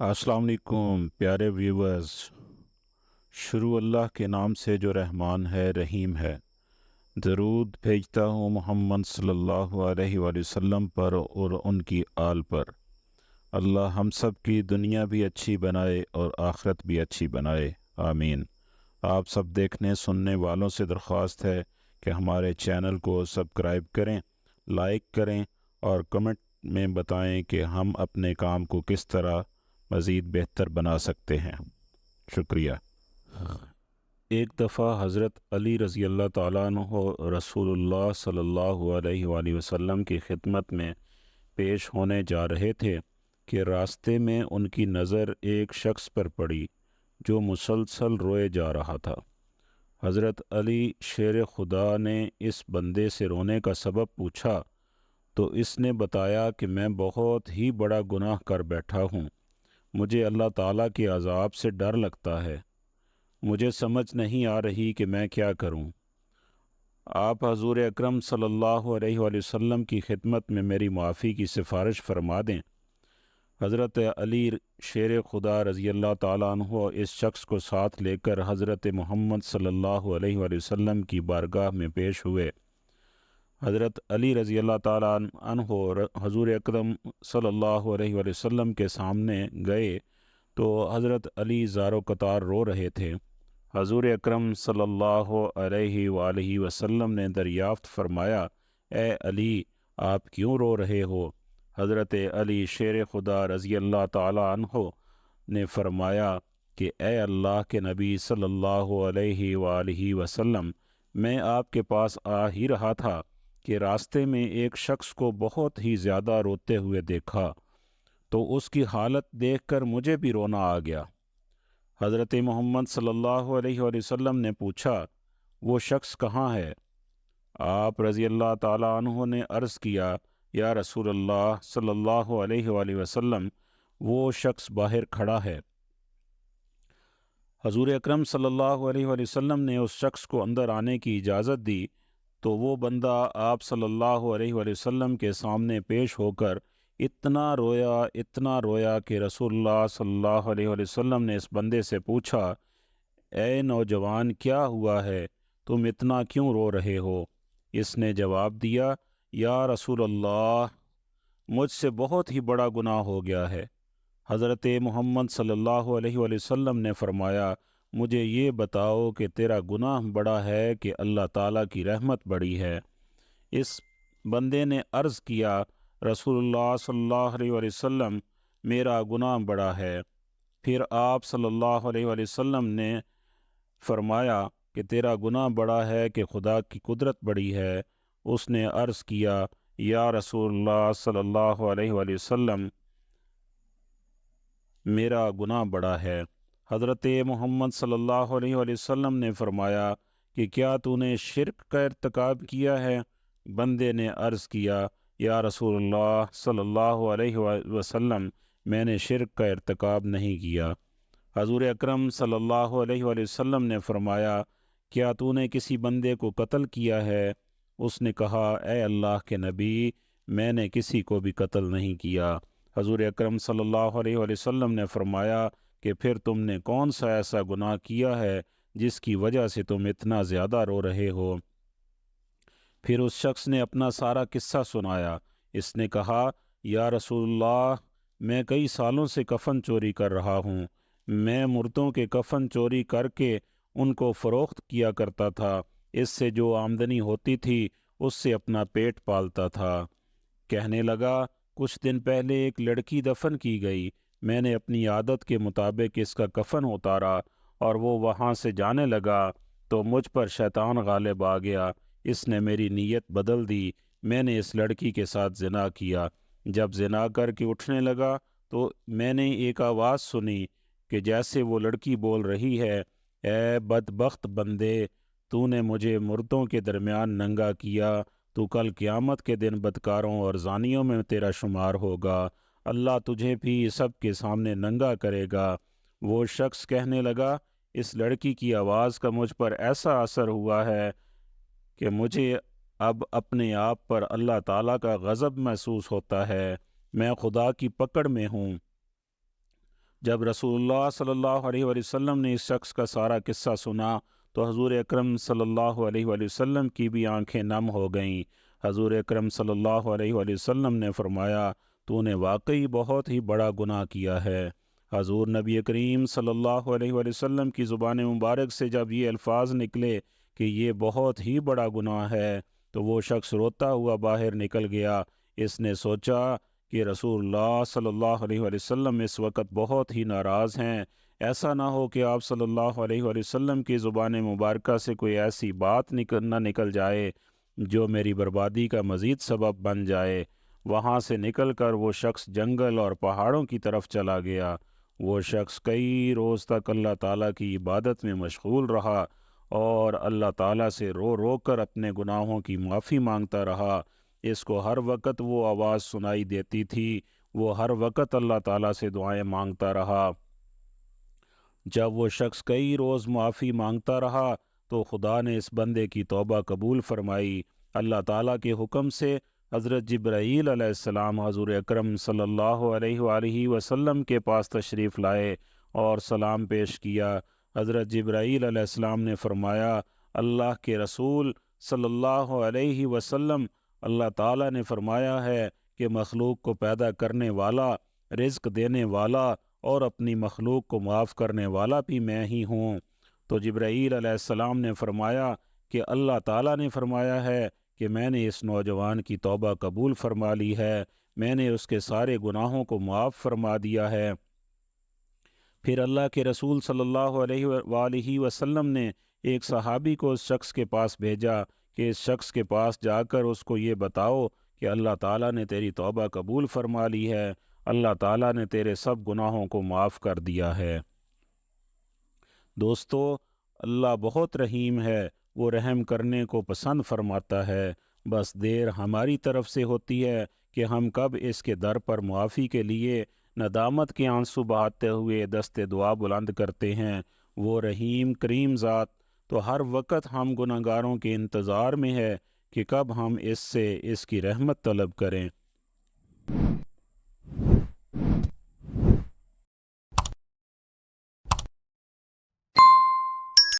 अस्सलाम वालेकुम प्यारे व्यूवर्स। शुरू अल्लाह के नाम से जो रहमान है रहीम है। दरूद भेजता हूँ मोहम्मद सल्लल्लाहु अलैहि वसल्लम पर और उनकी आल पर। अल्लाह हम सब की दुनिया भी अच्छी बनाए और आखिरत भी अच्छी बनाए, आमीन। आप सब देखने सुनने वालों से दरख्वास्त है कि हमारे चैनल को सब्सक्राइब करें, लाइक करें और कमेंट में बताएं कि हम अपने काम को किस तरह मज़ीद बेहतर बना सकते हैं। शुक्रिया। एक दफ़ा हज़रत अली रज़ी अल्लाह ताला अन्हु रसूलुल्लाह सल्लल्लाहु अलैहि वसल्लम की खिदमत में पेश होने जा रहे थे कि रास्ते में उनकी नज़र एक शख्स पर पड़ी जो मुसलसल रोए जा रहा था। हज़रत अली शेर खुदा ने इस बंदे से रोने का सबब पूछा तो इसने बताया कि मैं बहुत ही बड़ा गुनाह कर बैठा हूँ, मुझे अल्लाह ताला के अज़ाब से डर लगता है, मुझे समझ नहीं आ रही कि मैं क्या करूं। आप हजूर अकरम सल्लल्लाहु अलैहि वसल्लम की खिदमत में मेरी माफ़ी की सिफारिश फरमा दें। हज़रत अली शेर खुदा रज़ी अल्लाह ताला अन्हु इस शख्स को साथ लेकर हज़रत मोहम्मद सल्लल्लाहु अलैहि वसल्लम की बारगाह में पेश हुए। हज़रत अली रज़ी अल्लाह ताला अन्हु हजूर अकरम सल्लल्लाहु अलैहि वसल्लम के सामने गए तो हज़रत अली ज़ारो कतार रो रहे थे। हजूर अकरम सल्लल्लाहु अलैहि वसल्लम ने दरियाफ़्त फरमाया, ए अली आप क्यों रो रहे हो? हज़रत अली शेर खुदा रज़ी अल्लाह ताला अन्हु ने फरमाया कि ए अल्लाह के नबी सल्लल्लाहु अलैहि वसल्लम, मैं आपके पास आ ही रहा था कि रास्ते में एक शख्स को बहुत ही ज़्यादा रोते हुए देखा तो उसकी हालत देखकर मुझे भी रोना आ गया। हज़रत मोहम्मद सल्लल्लाहु अलैहि वसल्लम ने पूछा, वो शख्स कहाँ है? आप रज़ी अल्लाह ताला अन्हु ने अर्ज़ किया, या रसूल अल्लाह सल्लल्लाहु अलैहि वसल्लम, वो शख्स बाहर खड़ा है। हजूर अकरम सल्लल्लाहु अलैहि वसल्लम ने उस शख्स को अंदर आने की इजाज़त दी तो वो बंदा आप सल्लल्लाहु अलैहि वसल्लम के सामने पेश होकर इतना रोया कि रसूलुल्लाह सल्लल्लाहु अलैहि वसल्लम ने इस बंदे से पूछा, ए नौजवान क्या हुआ है, तुम इतना क्यों रो रहे हो? इसने जवाब दिया, या रसूल अल्लाह, मुझसे बहुत ही बड़ा गुनाह हो गया है। हज़रत मोहम्मद सल्लल्लाहु अलैहि वसल्लम ने फरमाया, मुझे ये बताओ कि तेरा गुनाह बड़ा है कि अल्लाह ताला की रहमत बड़ी है? इस बंदे ने अर्ज़ किया, रसूलुल्लाह सल्लल्लाहु अलैहि वसल्लम, मेरा गुनाह बड़ा है। फिर आप सल्लल्लाहु अलैहि वसल्लम ने फरमाया कि तेरा गुनाह बड़ा है कि खुदा की कुदरत बड़ी है। उसने अर्ज़ किया, या रसूलुल्लाह सल्लल्लाहु अलैहि वसल्लम, मेरा गुनाह बड़ा है। हज़रत मोहम्मद सल्लल्लाहु अलैहि वसल्लम ने फरमाया कि क्या तूने शिरक का इर्तिकाब किया है? बंदे ने अर्ज़ किया, या रसूलुल्लाह सल्लल्लाहु अलैहि वसल्लम, मैंने शिरक का इर्तिकाब नहीं किया। हजूर अकरम सल्लल्लाहु अलैहि वसल्लम ने फरमाया, क्या तूने किसी बंदे को कत्ल किया है? उसने कहा, ए अल्लाह के नबी, मैंने किसी को भी कत्ल नहीं किया। हजूर अकरम सल्लल्लाहु अलैहि वसल्लम ने फरमाया कि फिर तुमने कौन सा ऐसा गुनाह किया है जिसकी वजह से तुम इतना ज़्यादा रो रहे हो? फिर उस शख्स ने अपना सारा किस्सा सुनाया। इसने कहा, या रसूलुल्लाह, मैं कई सालों से कफ़न चोरी कर रहा हूँ। मैं मुर्दों के कफ़न चोरी करके उनको फ़रोख्त किया करता था। इससे जो आमदनी होती थी उससे अपना पेट पालता था। कहने लगा, कुछ दिन पहले एक लड़की दफन की गई। मैंने अपनी आदत के मुताबिक इसका कफ़न उतारा और वो वहाँ से जाने लगा तो मुझ पर शैतान गालिब आ गया। इसने मेरी नीयत बदल दी। मैंने इस लड़की के साथ ज़िना किया। जब ज़िना करके उठने लगा तो मैंने एक आवाज़ सुनी कि जैसे वो लड़की बोल रही है, ए बदबख्त बंदे, तूने मुझे मुर्दों के दरमियान नंगा किया, तो कल क़यामत के दिन बदकारों और ज़ानियों में तेरा शुमार होगा। अल्लाह तुझे भी सब के सामने नंगा करेगा। वो शख्स कहने लगा, اس لڑکی کی آواز کا مجھ پر ایسا اثر ہوا ہے کہ مجھے اب اپنے آپ پر اللہ تعالیٰ کا غضب محسوس ہوتا ہے، میں خدا کی پکڑ میں ہوں۔ جب رسول اللہ صلی اللہ علیہ وآلہ وسلم نے اس شخص کا سارا قصہ سنا تو حضور اکرم صلی اللہ علیہ وآلہ وسلم کی بھی آنکھیں نم ہو گئیں۔ حضور اکرم صلی اللہ علیہ وآلہ وسلم نے فرمایا، تو نے واقعی بہت ہی بڑا گناہ کیا ہے۔ حضور نبی کریم صلی اللہ علیہ وآلہ وسلم کی زبان مبارک سے جب یہ الفاظ نکلے کہ یہ بہت ہی بڑا گناہ ہے تو وہ شخص روتا ہوا باہر نکل گیا۔ اس نے سوچا کہ رسول اللہ صلی اللہ علیہ وآلہ وسلم اس وقت بہت ہی ناراض ہیں، ایسا نہ ہو کہ آپ صلی اللہ علیہ وآلہ وسلم کی زبان مبارکہ سے کوئی ایسی بات نہ نکل جائے جو میری بربادی کا مزید سبب بن جائے۔ وہاں سے نکل کر وہ شخص جنگل اور پہاڑوں کی طرف چلا گیا۔ وہ شخص کئی روز تک اللہ تعالیٰ کی عبادت میں مشغول رہا اور اللہ تعالیٰ سے رو رو کر اپنے گناہوں کی معافی مانگتا رہا۔ اس کو ہر وقت وہ آواز سنائی دیتی تھی، وہ ہر وقت اللہ تعالیٰ سے دعائیں مانگتا رہا۔ جب وہ شخص کئی روز معافی مانگتا رہا تو خدا نے اس بندے کی توبہ قبول فرمائی۔ اللہ تعالیٰ کے حکم سے حضرت جبرائیل علیہ السلام حضور اکرم صلی اللہ علیہ وآلہ وسلم کے پاس تشریف لائے اور سلام پیش کیا۔ حضرت جبرائیل علیہ السلام نے فرمایا، اللہ کے رسول صلی اللہ علیہ وسلم، اللہ تعالیٰ نے فرمایا ہے کہ مخلوق کو پیدا کرنے والا، رزق دینے والا اور اپنی مخلوق کو معاف کرنے والا بھی میں ہی ہوں۔ تو جبرائیل علیہ السلام نے فرمایا کہ اللہ تعالیٰ نے فرمایا ہے کہ میں نے اس نوجوان کی توبہ قبول فرما لی ہے، میں نے اس کے سارے گناہوں کو معاف فرما دیا ہے۔ پھر اللہ کے رسول صلی اللہ علیہ وآلہ وسلم نے ایک صحابی کو اس شخص کے پاس بھیجا کہ اس شخص کے پاس جا کر اس کو یہ بتاؤ کہ اللہ تعالیٰ نے تیری توبہ قبول فرما لی ہے، اللہ تعالیٰ نے تیرے سب گناہوں کو معاف کر دیا ہے۔ دوستو، اللہ بہت رحیم ہے، وہ رحم کرنے کو پسند فرماتا ہے، بس دیر ہماری طرف سے ہوتی ہے کہ ہم کب اس کے در پر معافی کے لیے ندامت کے آنسو بہاتے ہوئے دست دعا بلند کرتے ہیں۔ وہ رحیم کریم ذات تو ہر وقت ہم گناہگاروں کے انتظار میں ہے کہ کب ہم اس سے اس کی رحمت طلب کریں۔